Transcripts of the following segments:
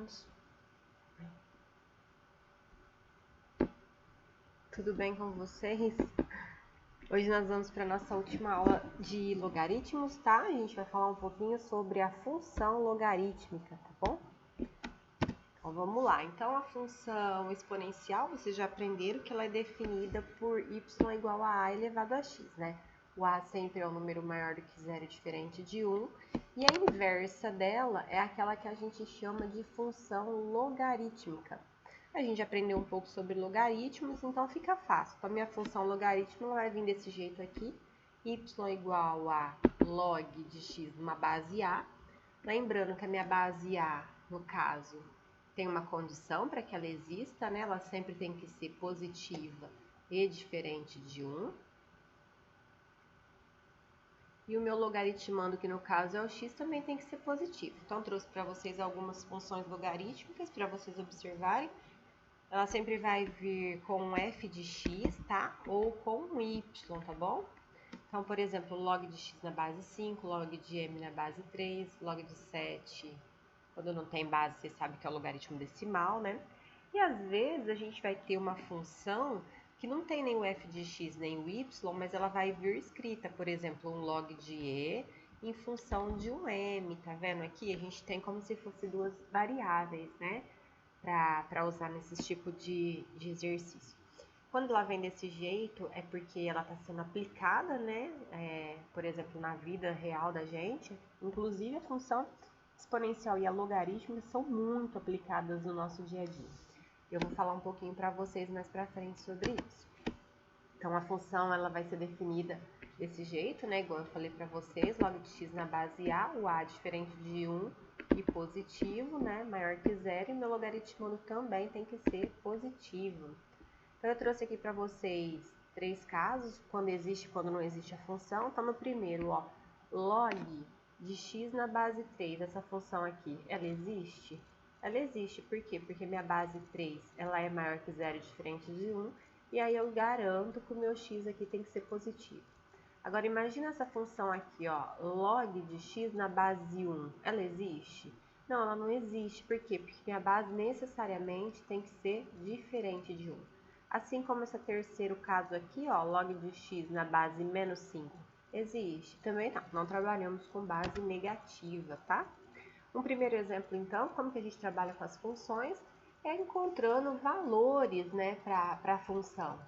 meninos? Tudo bem com vocês? Hoje nós vamos para a nossa última aula de logaritmos, tá? A gente vai falar um pouquinho sobre a função logarítmica, tá bom? Então vamos lá. Então a função exponencial, vocês já aprenderam que ela é definida por y igual a a elevado a x, né? O a sempre é um número maior do que zero, diferente de 1. E a inversa dela é aquela que a gente chama de função logarítmica. A gente aprendeu um pouco sobre logaritmos, então fica fácil. Então, a minha função logarítmica vai vir desse jeito aqui. Y igual a log de x numa base A. Lembrando que a minha base A, no caso, tem uma condição para que ela exista, né? Ela sempre tem que ser positiva e diferente de 1. E o meu logaritmando, que no caso é o x, também tem que ser positivo. Então, trouxe para vocês algumas funções logarítmicas para vocês observarem. Ela sempre vai vir com um f de x, tá? Ou com um y, tá bom? Então, por exemplo, log de x na base 5, log de m na base 3, log de 7. Quando não tem base, vocês sabem que é o logaritmo decimal, né? E às vezes a gente vai ter uma função que não tem nem o f de x nem o y, mas ela vai vir escrita, por exemplo, um log de e em função de um m, tá vendo? Aqui a gente tem como se fosse duas variáveis, né? Para usar nesse tipo de exercício. Quando ela vem desse jeito, é porque ela está sendo aplicada, né? Por exemplo, na vida real da gente. Inclusive, a função exponencial e a logarítmica são muito aplicadas no nosso dia a dia. Eu vou falar um pouquinho para vocês mais para frente sobre isso. Então, a função ela vai ser definida desse jeito, né? Igual eu falei para vocês, log de x na base A, o A diferente de 1 e positivo, né? Maior que zero, e meu logaritmando também tem que ser positivo. Então, eu trouxe aqui para vocês 3 casos, quando existe e quando não existe a função. Então, no primeiro, ó, log de x na base 3, essa função aqui, ela existe? Ela existe, por quê? Porque minha base 3, ela é maior que zero, diferente de 1, e aí eu garanto que o meu x aqui tem que ser positivo. Agora, imagina essa função aqui, ó, log de x na base 1, ela existe? Não, ela não existe, por quê? Porque minha base necessariamente tem que ser diferente de 1. Assim como esse terceiro caso aqui, ó, log de x na base menos 5, existe? Também não trabalhamos com base negativa, tá? Um primeiro exemplo, então, como que a gente trabalha com as funções, é encontrando valores, né, para a função.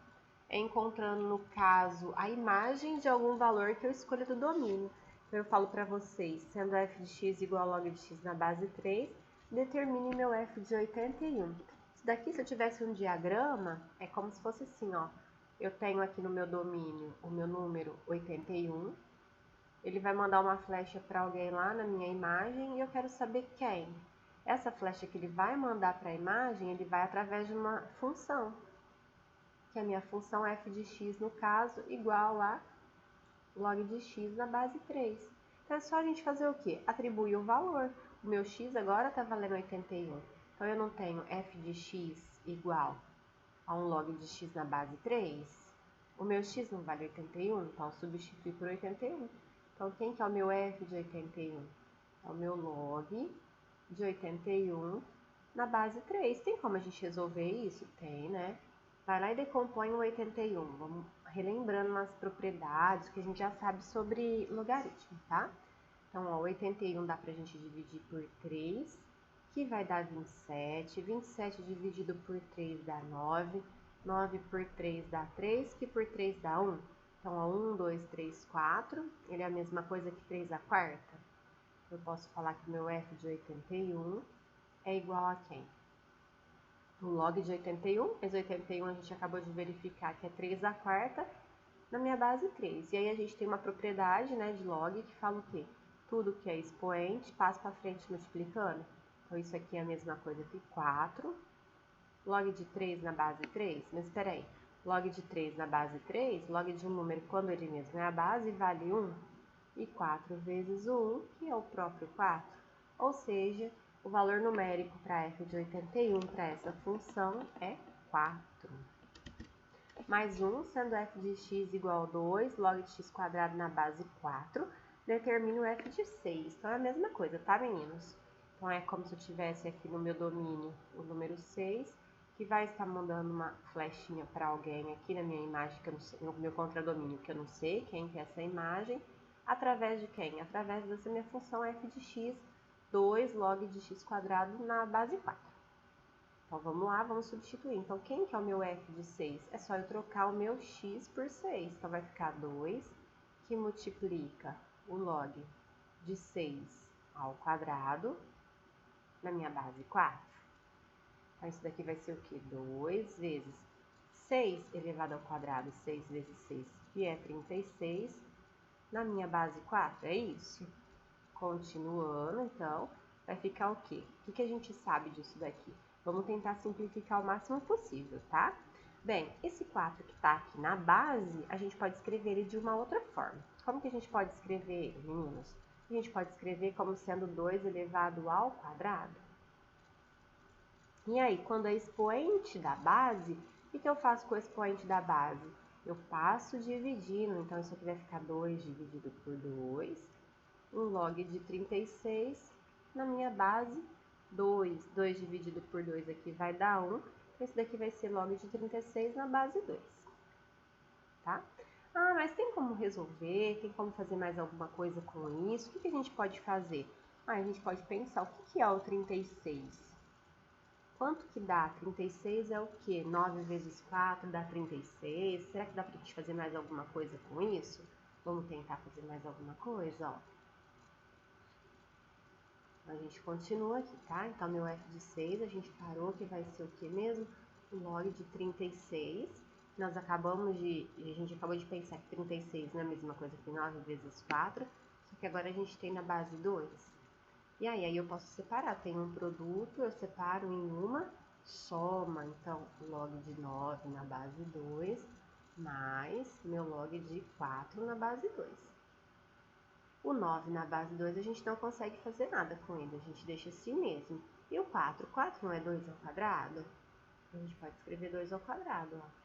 É encontrando, no caso, a imagem de algum valor que eu escolho do domínio. Então, eu falo para vocês, sendo f de x igual a log de x na base 3, determine meu f de 81. Isso daqui, se eu tivesse um diagrama, é como se fosse assim, ó. Eu tenho aqui no meu domínio o meu número 81. Ele vai mandar uma flecha para alguém lá na minha imagem e eu quero saber quem. Essa flecha que ele vai mandar para a imagem, ele vai através de uma função, que é a minha função f de x, no caso, igual a log de x na base 3. Então, é só a gente fazer o quê? Atribuir o valor. O meu x agora está valendo 81. Então, eu não tenho f de x igual a um log de x na base 3. O meu x não vale 81, então eu substitui por 81. Então, quem que é o meu f de 81? É o meu log de 81 na base 3. Tem como a gente resolver isso? Tem, né? Vai lá e decompõe o 81. Vamos relembrando umas propriedades que a gente já sabe sobre logaritmo, tá? Então, ó, 81 dá pra gente dividir por 3, que vai dar 27. 27 dividido por 3 dá 9. 9 por 3 dá 3, que por 3 dá 1. Então, ó, 1, 2, 3, 4. Ele é a mesma coisa que 3 à quarta. Eu posso falar que meu f de 81 é igual a quem? O log de 81, mas 81 a gente acabou de verificar que é 3 à quarta na minha base 3. E aí a gente tem uma propriedade, né, de log que fala o quê? Tudo que é expoente passa para frente multiplicando. Então, isso aqui é a mesma coisa que 4. Log de 3 na base 3, mas espera aí. Log de 3 na base 3, log de um número quando ele mesmo é a base, vale 1. E 4 vezes o 1, que é o próprio 4. Ou seja, o valor numérico para f de 81 para essa função é 4. Mais 1, sendo f de x igual a 2, log de x quadrado na base 4, determina o f de 6. Então, é a mesma coisa, tá, meninos? Então, é como se eu tivesse aqui no meu domínio o número 6, que vai estar mandando uma flechinha para alguém aqui na minha imagem, que eu não sei, no meu contradomínio, que eu não sei quem que é essa imagem, através de quem? Através dessa minha função f de x, 2 log de x quadrado na base 4. Então, vamos lá, vamos substituir. Então, quem que é o meu f de 6? É só eu trocar o meu x por 6. Então, vai ficar 2, que multiplica o log de 6 ao quadrado na minha base 4. Então, isso daqui vai ser o quê? 2 vezes 6 elevado ao quadrado, 6 vezes 6, que é 36, na minha base 4. É isso. Continuando, então, vai ficar o quê? O que a gente sabe disso daqui? Vamos tentar simplificar o máximo possível, tá? Bem, esse 4 que está aqui na base, a gente pode escrever ele de uma outra forma. Como que a gente pode escrever ele, meninos? A gente pode escrever como sendo 2 elevado ao quadrado. E aí, quando é expoente da base, o que eu faço com o expoente da base? Eu passo dividindo, então isso aqui vai ficar 2 dividido por 2, um log de 36 na minha base 2. 2 dividido por 2 aqui vai dar 1, esse daqui vai ser log de 36 na base 2, tá? Ah, mas tem como resolver, tem como fazer mais alguma coisa com isso? O que a gente pode fazer? Ah, a gente pode pensar, o que é o 36? Quanto que dá? 36 é o quê? 9 vezes 4 dá 36. Será que dá pra gente fazer mais alguma coisa com isso? Vamos tentar fazer mais alguma coisa, ó. A gente continua aqui, tá? Então, meu f de 6, a gente parou que vai ser o quê mesmo? O log de 36. A gente acabou de pensar que 36 não é a mesma coisa que 9 vezes 4, só que agora a gente tem na base 2. E aí eu posso separar, tem um produto, eu separo em uma soma, então, log de 9 na base 2, mais meu log de 4 na base 2. O 9 na base 2 a gente não consegue fazer nada com ele, a gente deixa assim mesmo. E o 4? 4 não é 2 ao quadrado? A gente pode escrever 2 ao quadrado, ó.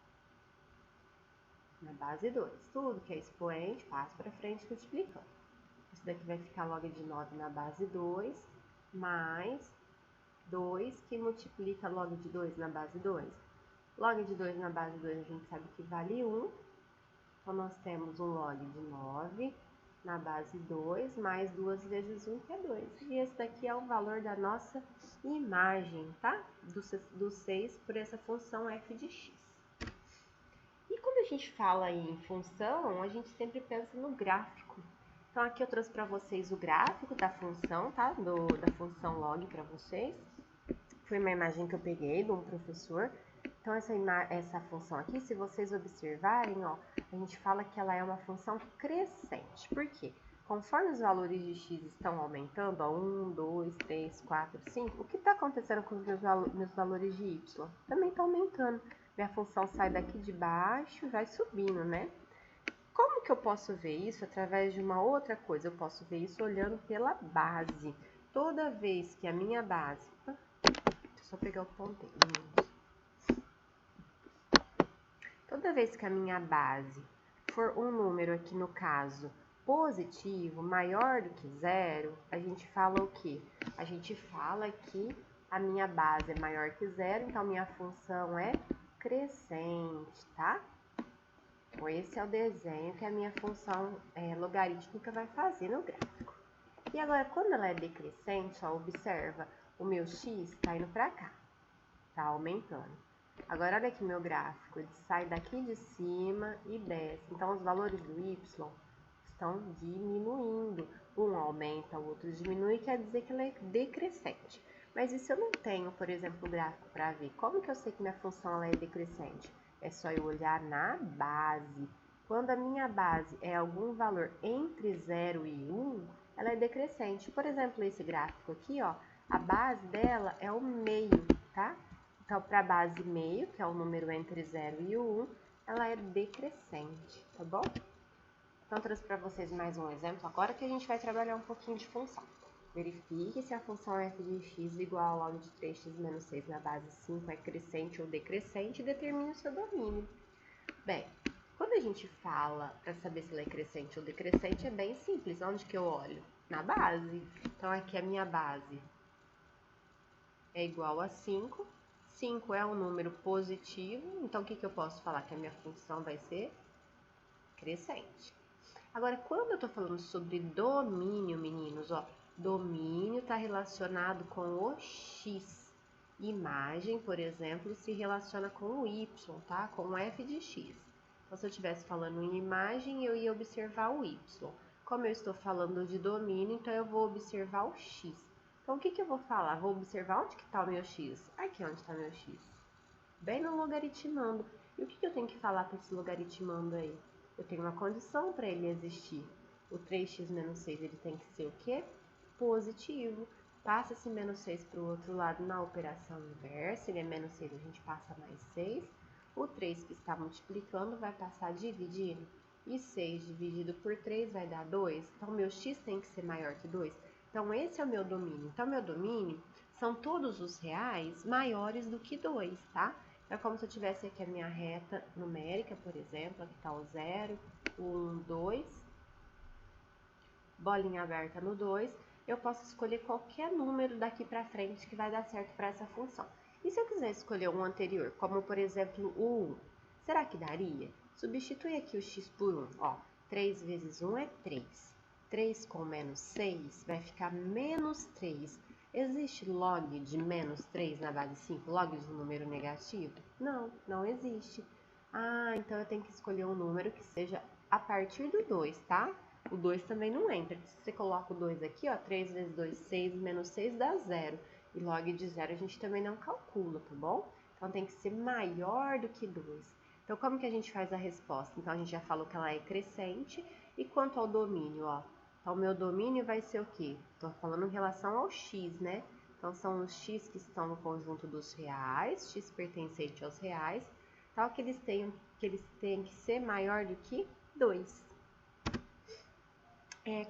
Na base 2. Tudo que é expoente, passo para frente multiplicando. Isso daqui vai ficar log de 9 na base 2, mais 2 que multiplica log de 2 na base 2. Log de 2 na base 2 a gente sabe que vale 1. Então, nós temos um log de 9 na base 2, mais 2 vezes 1, que é 2. E esse daqui é o valor da nossa imagem, tá? Do 6 por essa função f de x. E quando a gente fala em função, a gente sempre pensa no gráfico. Então, aqui eu trouxe para vocês o gráfico da função, tá? Da função log para vocês. Foi uma imagem que eu peguei de um professor. Então, essa função aqui, se vocês observarem, ó, a gente fala que ela é uma função crescente. Por quê? Conforme os valores de x estão aumentando, ó, 1, 2, 3, 4, 5, o que está acontecendo com os meus valores de y? Também está aumentando. Minha função sai daqui de baixo e vai subindo, né? Como que eu posso ver isso? Através de uma outra coisa. Eu posso ver isso olhando pela base. Toda vez que a minha base... Deixa eu só pegar o ponteiro. Toda vez que a minha base for um número, aqui no caso, positivo, maior do que 0, a gente fala o quê? A gente fala que a minha base é maior que 0, então minha função é crescente, tá? Então, esse é o desenho que a minha função logarítmica vai fazer no gráfico. E agora, quando ela é decrescente, ó, observa, o meu x está indo para cá, tá aumentando. Agora, olha aqui meu gráfico, ele sai daqui de cima e desce. Então, os valores do y estão diminuindo. Um aumenta, o outro diminui, quer dizer que ela é decrescente. Mas e se eu não tenho, por exemplo, o gráfico para ver? Como que eu sei que minha função ela é decrescente? É só eu olhar na base. Quando a minha base é algum valor entre 0 e 1, ela é decrescente. Por exemplo, esse gráfico aqui, ó, a base dela é o meio, tá? Então, para a base meio, que é o número entre 0 e 1, ela é decrescente, tá bom? Então, trouxe para vocês mais um exemplo agora que a gente vai trabalhar um pouquinho de função. Verifique se a função f de x igual ao log de 3x menos 6 na base 5 é crescente ou decrescente e determine o seu domínio. Bem, quando a gente fala para saber se ela é crescente ou decrescente, é bem simples. Onde que eu olho? Na base. Então, aqui é a minha base é igual a 5. 5 é um número positivo, então o que eu posso falar? Que a minha função vai ser crescente. Agora, quando eu estou falando sobre domínio, meninos, ó, domínio está relacionado com o x. Imagem, por exemplo, se relaciona com o y, tá? Com o f de x. Então, se eu estivesse falando em imagem, eu ia observar o y. Como eu estou falando de domínio, então eu vou observar o x. Então, o que eu vou falar? Vou observar onde que está o meu x. Aqui onde está meu x. Bem no logaritmando. E o que eu tenho que falar para esse logaritmando aí? Eu tenho uma condição para ele existir. O 3x menos 6 ele tem que ser o quê? Positivo. Passa esse menos 6 para o outro lado na operação inversa. Ele é menos 6, a gente passa mais 6. O 3 que está multiplicando vai passar dividindo. E 6 dividido por 3 vai dar 2. Então, meu x tem que ser maior que 2. Então, esse é o meu domínio. Então, meu domínio são todos os reais maiores do que 2, tá? É como se eu tivesse aqui a minha reta numérica, por exemplo, aqui está o 0, o 1, 2, bolinha aberta no 2, eu posso escolher qualquer número daqui para frente que vai dar certo para essa função. E se eu quiser escolher um anterior, como por exemplo o 1, será que daria? Substitui aqui o x por 1, ó, 3 vezes 1 é 3. 3 com menos 6 vai ficar menos 3. Existe log de menos 3 na base 5? Log de um número negativo? Não, não existe. Ah, então eu tenho que escolher um número que seja a partir do 2, tá? O 2 também não entra. Se você coloca o 2 aqui, ó, 3 vezes 2, 6, menos 6 dá 0. E log de 0 a gente também não calcula, tá bom? Então tem que ser maior do que 2. Então como que a gente faz a resposta? Então a gente já falou que ela é crescente. E quanto ao domínio, ó? Então, o meu domínio vai ser o quê? Estou falando em relação ao x, né? Então, são os x que estão no conjunto dos reais, x pertencente aos reais, tal que eles têm que ser maior do que 2.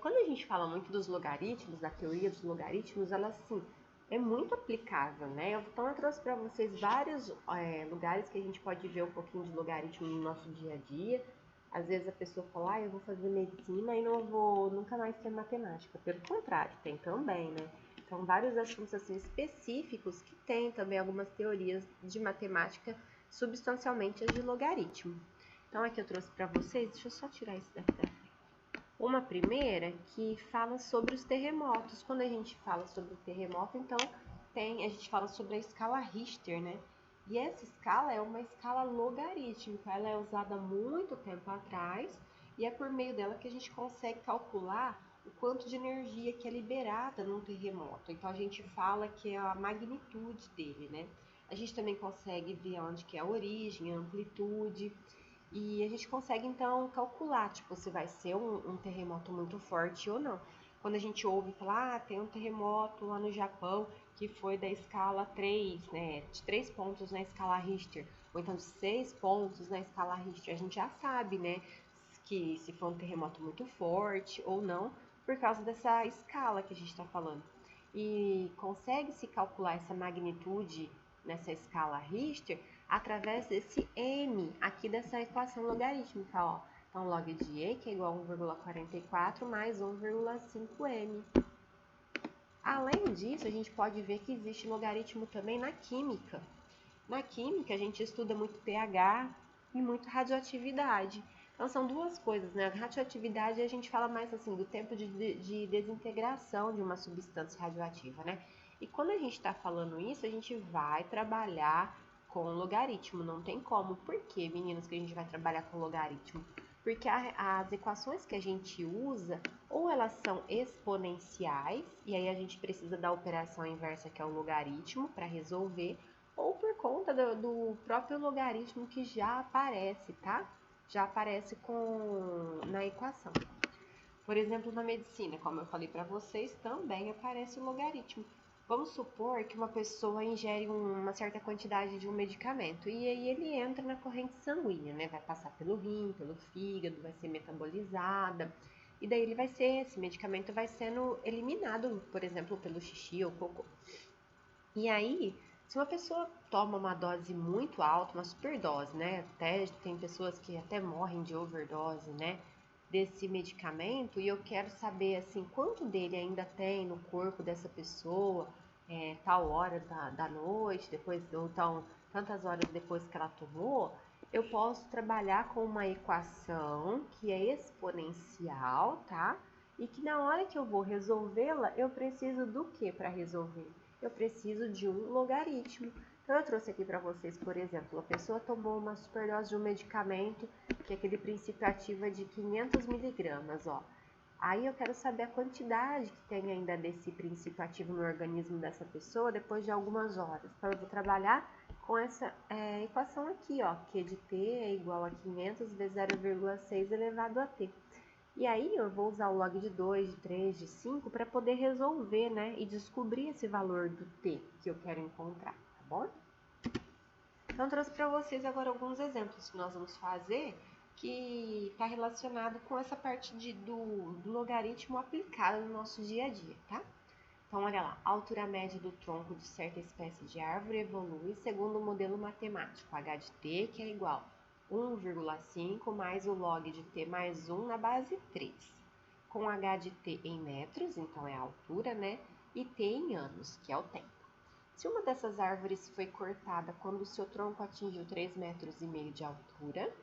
Quando a gente fala muito dos logaritmos, da teoria dos logaritmos, ela, assim, é muito aplicável, né? Então, eu trouxe para vocês vários lugares que a gente pode ver um pouquinho de logaritmo no nosso dia a dia. Às vezes a pessoa fala, eu vou fazer medicina e não vou nunca mais ter matemática. Pelo contrário, tem também, né? Então, vários assuntos assim específicos que tem também algumas teorias de matemática, substancialmente as de logaritmo. Então, aqui eu trouxe para vocês, deixa eu só tirar isso daqui da frente. Uma primeira que fala sobre os terremotos. Quando a gente fala sobre o terremoto, então, a gente fala sobre a escala Richter, né? E essa escala é uma escala logarítmica, ela é usada há muito tempo atrás e é por meio dela que a gente consegue calcular o quanto de energia que é liberada num terremoto. Então a gente fala que é a magnitude dele, né? A gente também consegue ver onde que é a origem, a amplitude e a gente consegue então calcular, tipo, se vai ser um terremoto muito forte ou não. Quando a gente ouve falar, tem um terremoto lá no Japão que foi da escala 3, né, de 3 pontos na escala Richter, ou então de 6 pontos na escala Richter, a gente já sabe, né, que se foi um terremoto muito forte ou não, por causa dessa escala que a gente está falando. E consegue-se calcular essa magnitude nessa escala Richter através desse m aqui dessa equação logarítmica, ó. Então, log de e, que é igual a 1,44 mais 1,5m. Além disso, a gente pode ver que existe logaritmo também na química. Na química, a gente estuda muito pH e muito radioatividade. Então, são duas coisas, né? A radioatividade, a gente fala mais assim do tempo de desintegração de uma substância radioativa, né? E quando a gente está falando isso, a gente vai trabalhar com logaritmo, não tem como. Por que, meninos, que a gente vai trabalhar com logaritmo? Porque as equações que a gente usa, ou elas são exponenciais, e aí a gente precisa da operação inversa, que é o logaritmo, para resolver, ou por conta do próprio logaritmo que já aparece, tá? Já aparece na equação. Por exemplo, na medicina, como eu falei para vocês, também aparece o logaritmo. Vamos supor que uma pessoa ingere uma certa quantidade de um medicamento e aí ele entra na corrente sanguínea, né? Vai passar pelo rim, pelo fígado, vai ser metabolizada e daí esse medicamento vai sendo eliminado, por exemplo, pelo xixi ou cocô. E aí, se uma pessoa toma uma dose muito alta, uma superdose, né? Até tem pessoas que até morrem de overdose, né? Desse medicamento, e eu quero saber assim quanto dele ainda tem no corpo dessa pessoa, tal hora da noite, depois, ou então tantas horas depois que ela tomou, eu posso trabalhar com uma equação que é exponencial, tá? E que na hora que eu vou resolvê-la, eu preciso do que para resolver? Eu preciso de um logaritmo. Então, eu trouxe aqui para vocês, por exemplo, a pessoa tomou uma superdose de um medicamento, que é aquele princípio ativo de 500 miligramas, ó. Aí eu quero saber a quantidade que tem ainda desse princípio ativo no organismo dessa pessoa depois de algumas horas. Então, eu vou trabalhar com essa equação aqui, ó, Q de T é igual a 500 vezes 0,6 elevado a T. E aí eu vou usar o log de 2, de 3, de 5 para poder resolver, né, e descobrir esse valor do T que eu quero encontrar, tá bom? Então, trouxe para vocês agora alguns exemplos que nós vamos fazer que está relacionado com essa parte do logaritmo aplicado no nosso dia a dia, tá? Então, olha lá, a altura média do tronco de certa espécie de árvore evolui segundo o modelo matemático h de t, que é igual a 1,5 mais o log de t mais 1 na base 3, com h de t em metros, então é a altura, né? E t em anos, que é o tempo. Se uma dessas árvores foi cortada quando o seu tronco atingiu 3,5 metros de altura,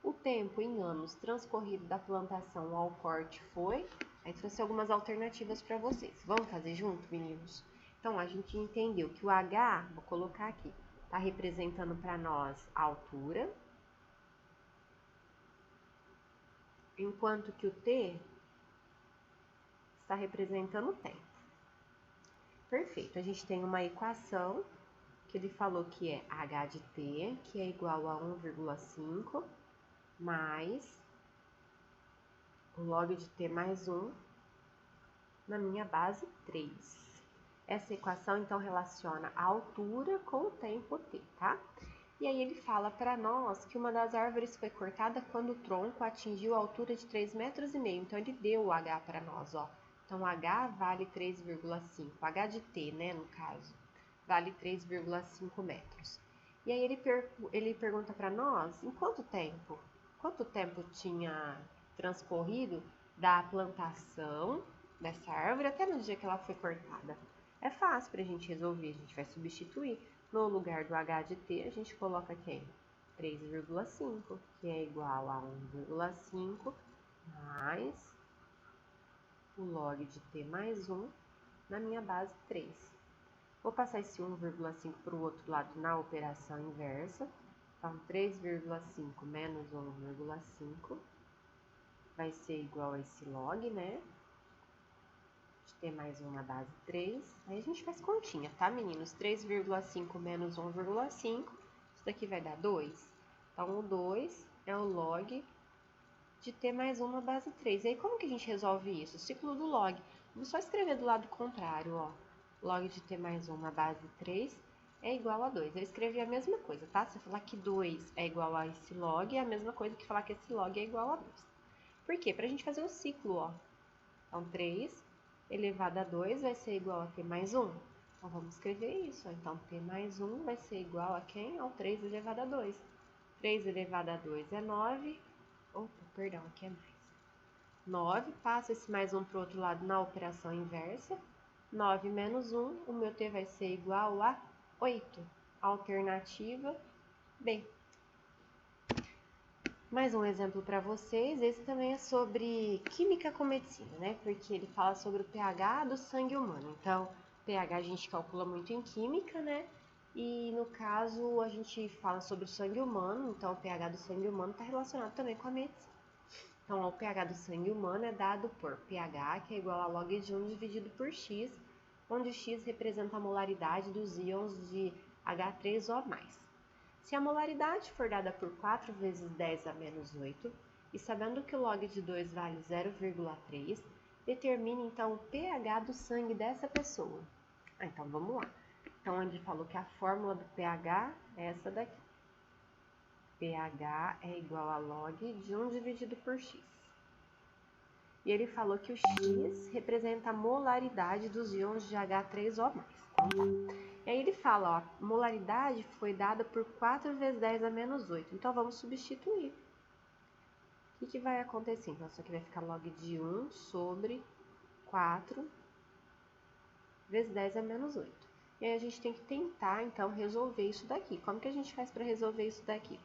o tempo em anos transcorrido da plantação ao corte foi... Aí trouxe algumas alternativas para vocês. Vamos fazer junto, meninos? Então, a gente entendeu que o H, vou colocar aqui, está representando para nós a altura, enquanto que o T está representando o tempo. Perfeito, a gente tem uma equação que ele falou que é H de T, que é igual a 1,5 mais o log de T mais 1 na minha base 3. Essa equação, então, relaciona a altura com o tempo t, tá? E aí ele fala para nós que uma das árvores foi cortada quando o tronco atingiu a altura de 3,5 metros. Então, ele deu o H para nós, ó. Então, H vale 3,5. H de T, né, no caso, vale 3,5 metros. E aí ele pergunta para nós em quanto tempo tinha transcorrido da plantação dessa árvore até no dia que ela foi cortada. É fácil para a gente resolver, a gente vai substituir. No lugar do H de T, a gente coloca quem? 3,5, que é igual a 1,5 mais o log de T mais 1 na minha base 3. Vou passar esse 1,5 para o outro lado na operação inversa. Então, 3,5 menos 1,5 vai ser igual a esse log, né? T mais 1 na base 3. Aí a gente faz continha, tá, meninos? 3,5 menos 1,5. Isso daqui vai dar 2. Então, o 2 é o log de T mais 1 na base 3. E aí, como que a gente resolve isso? O ciclo do log. Vamos só escrever do lado contrário, ó. Log de T mais 1 na base 3 é igual a 2. Eu escrevi a mesma coisa, tá? Se eu falar que 2 é igual a esse log, é a mesma coisa que falar que esse log é igual a 2. Por quê? Pra gente fazer o ciclo, ó. Então, 3 elevado a 2 vai ser igual a T mais 1. Então, vamos escrever isso. Então, T mais 1 vai ser igual a quem? Ao 3 elevado a 2. 3 elevado a 2 é 9. Opa, perdão, aqui é mais. 9, passa esse mais 1 para o outro lado na operação inversa. 9 menos 1, o meu T vai ser igual a 8. Alternativa B. Mais um exemplo para vocês, esse também é sobre química com medicina, né? Porque ele fala sobre o pH do sangue humano. Então, pH a gente calcula muito em química, né? E no caso, a gente fala sobre o sangue humano, então o pH do sangue humano está relacionado também com a medicina. Então, o pH do sangue humano é dado por pH, que é igual a log de 1 dividido por x, onde x representa a molaridade dos íons de H3O+. Se a molaridade for dada por 4 vezes 10 a menos 8, e sabendo que o log de 2 vale 0,3, determine então o pH do sangue dessa pessoa. Então vamos lá. Então ele falou que a fórmula do pH é essa daqui. pH é igual a log de 1 dividido por x. E ele falou que o x representa a molaridade dos íons de H3O+. Então tá. E aí ele fala, ó, molaridade foi dada por 4 vezes 10 a menos 8. Então, vamos substituir. O que vai acontecer? Então, isso aqui vai ficar log de 1 sobre 4 vezes 10 a menos 8. E aí a gente tem que tentar, então, resolver isso daqui. Como que a gente faz para resolver isso daqui?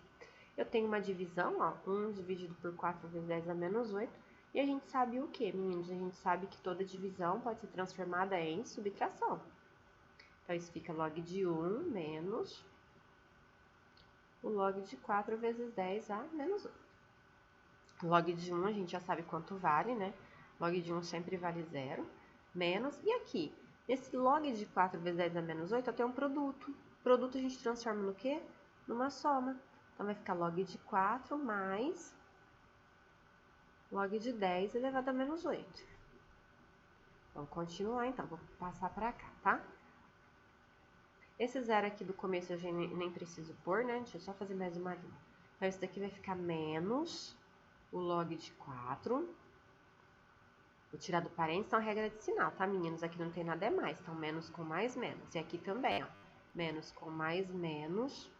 Eu tenho uma divisão, ó, 1 dividido por 4 vezes 10 a menos 8. E a gente sabe o quê, meninos? A gente sabe que toda divisão pode ser transformada em subtração. Então, isso fica log de 1 menos o log de 4 vezes 10 a menos 8. Log de 1 a gente já sabe quanto vale, né? Log de 1 sempre vale 0. Menos, e aqui? Nesse log de 4 vezes 10 a menos 8, eu tenho um produto. Produto a gente transforma no quê? Numa soma. Então, vai ficar log de 4 mais log de 10 elevado a menos 8. Vamos continuar, então. Vou passar para cá, tá? Esse zero aqui do começo eu nem preciso pôr, né? Deixa eu só fazer mais uma linha. Então, esse daqui vai ficar menos o log de 4. Vou tirar do parênteses, então, regra de sinal, tá, meninos? Aqui não tem nada é mais, então, menos com mais, menos. E aqui também, ó, menos com mais, menos,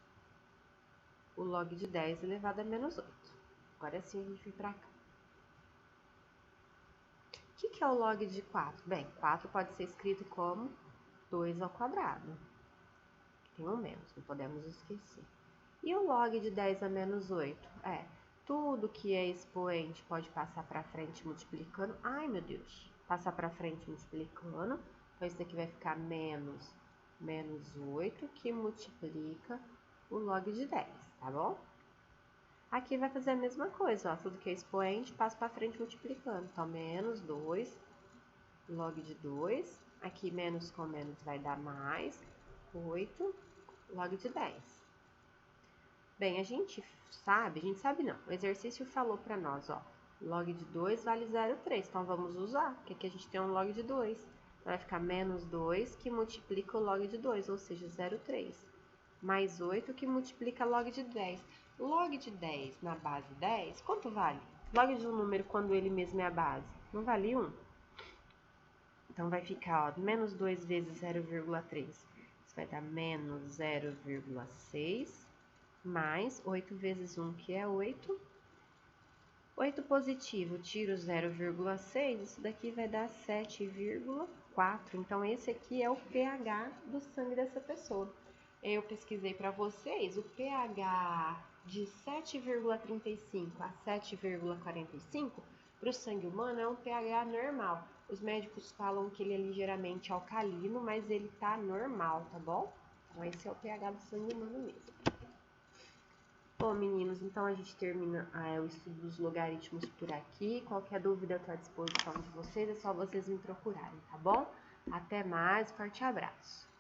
o log de 10 elevado a menos 8. Agora sim, a gente vem pra cá. O que é o log de 4? Bem, 4 pode ser escrito como 2 ao quadrado. Tem um menos, não podemos esquecer. E o log de 10 a menos 8? Tudo que é expoente pode passar para frente multiplicando. Ai, meu Deus. Passar para frente multiplicando. Então, isso daqui vai ficar menos 8, que multiplica o log de 10, tá bom? Aqui vai fazer a mesma coisa, ó. Tudo que é expoente passa para frente multiplicando. Então, menos 2, log de 2. Aqui, menos com menos vai dar mais 8, log de 10. Bem, a gente sabe não, o exercício falou para nós, ó, log de 2 vale 0,3, então vamos usar, porque aqui a gente tem um log de 2, então vai ficar menos 2 que multiplica o log de 2, ou seja, 0,3, mais 8 que multiplica log de 10. Log de 10 na base 10, quanto vale? Log de um número quando ele mesmo é a base, não vale 1. Então vai ficar, ó, menos 2 vezes 0,3, isso vai dar menos 0,6, mais 8 vezes 1, que é 8. 8 positivo, tiro 0,6, isso daqui vai dar 7,4. Então, esse aqui é o pH do sangue dessa pessoa. Eu pesquisei para vocês, o pH de 7,35 a 7,45 para o sangue humano é um pH normal. Os médicos falam que ele é ligeiramente alcalino, mas ele tá normal, tá bom? Então, esse é o pH do sangue humano mesmo. Bom, meninos, então a gente termina o estudo dos logaritmos por aqui. Qualquer dúvida eu estou à disposição de vocês, é só vocês me procurarem, tá bom? Até mais, forte abraço!